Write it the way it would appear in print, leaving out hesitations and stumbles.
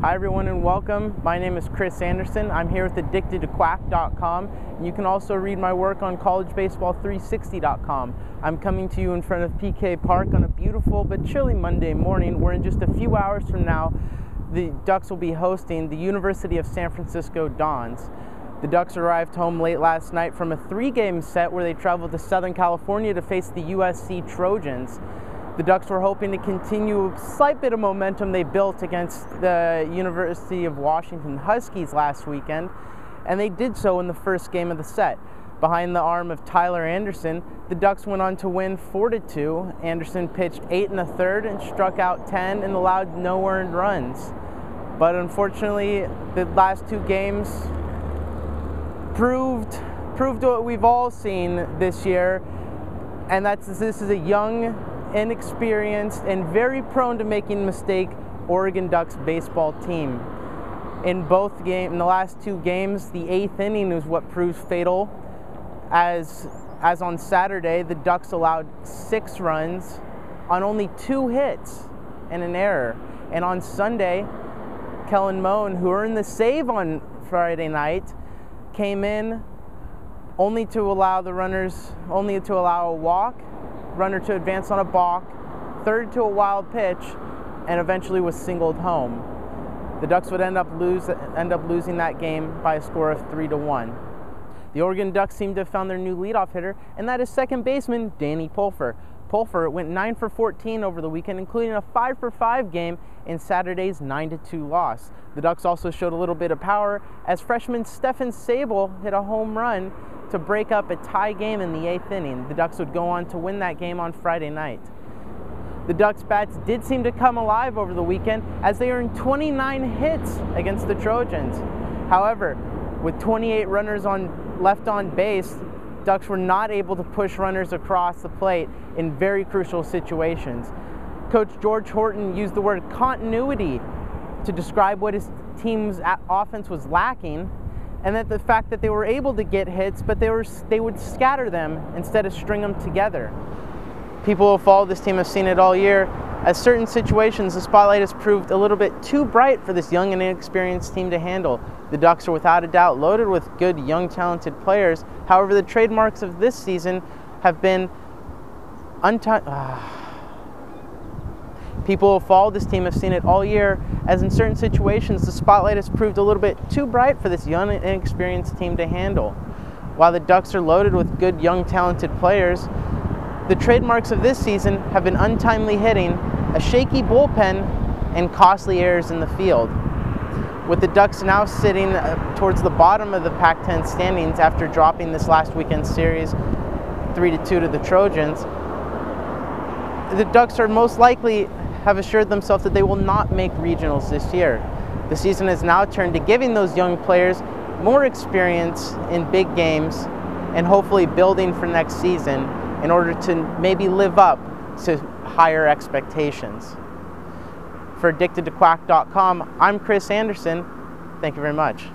Hi everyone and welcome. My name is Kris Anderson. I'm here with addictedtoquack.com, and you can also read my work on collegebaseball360.com. I'm coming to you in front of PK Park on a beautiful but chilly Monday morning, where in just a few hours from now, the Ducks will be hosting the University of San Francisco Dons. The Ducks arrived home late last night from a 3-game set where they traveled to Southern California to face the USC Trojans. The Ducks were hoping to continue a slight bit of momentum they built against the University of Washington Huskies last weekend, and they did so in the first game of the set. Behind the arm of Tyler Anderson, the Ducks went on to win 4-2. Anderson pitched 8 1/3 and struck out 10 and allowed no earned runs. But unfortunately, the last 2 games proved what we've all seen this year, and this is a young, inexperienced, and very prone to making mistakes Oregon Ducks baseball team. In the last 2 games, the 8th inning was what proved fatal, as on Saturday, the Ducks allowed 6 runs on only 2 hits and an error. And on Sunday, Kellen Moen, who earned the save on Friday night, came in only to allow a walk, runner to advance on a balk, third to a wild pitch, and eventually was singled home. The Ducks would end up losing that game by a score of 3-1. The Oregon Ducks seem to have found their new leadoff hitter, and that is second baseman Danny Pulfer. Pulfer went 9 for 14 over the weekend, including a 5 for 5 game in Saturday's 9-2 loss. The Ducks also showed a little bit of power as freshman Stefan Sable hit a home run to break up a tie game in the 8th inning. The Ducks would go on to win that game on Friday night. The Ducks' bats did seem to come alive over the weekend as they earned 29 hits against the Trojans. However, with 28 runners left on base, Ducks were not able to push runners across the plate in very crucial situations. Coach George Horton used the word continuity to describe what his team's offense was lacking, and that the fact that they were able to get hits, but they would scatter them instead of string them together. People who follow this team have seen it all year. As certain situations, the spotlight has proved a little bit too bright for this young and inexperienced team to handle. The Ducks are without a doubt loaded with good, young, talented players. However, the trademarks of this season have been People who follow this team have seen it all year, as in certain situations, the spotlight has proved a little bit too bright for this young and inexperienced team to handle. While the Ducks are loaded with good, young, talented players, the trademarks of this season have been untimely hitting, a shaky bullpen, and costly errors in the field. With the Ducks now sitting towards the bottom of the Pac-10 standings after dropping this last weekend's series 3-2 to the Trojans, the Ducks are most likely have assured themselves that they will not make regionals this year. The season has now turned to giving those young players more experience in big games and hopefully building for next season in order to maybe live up to higher expectations. For addictedtoquack.com, I'm Kris Anderson. Thank you very much.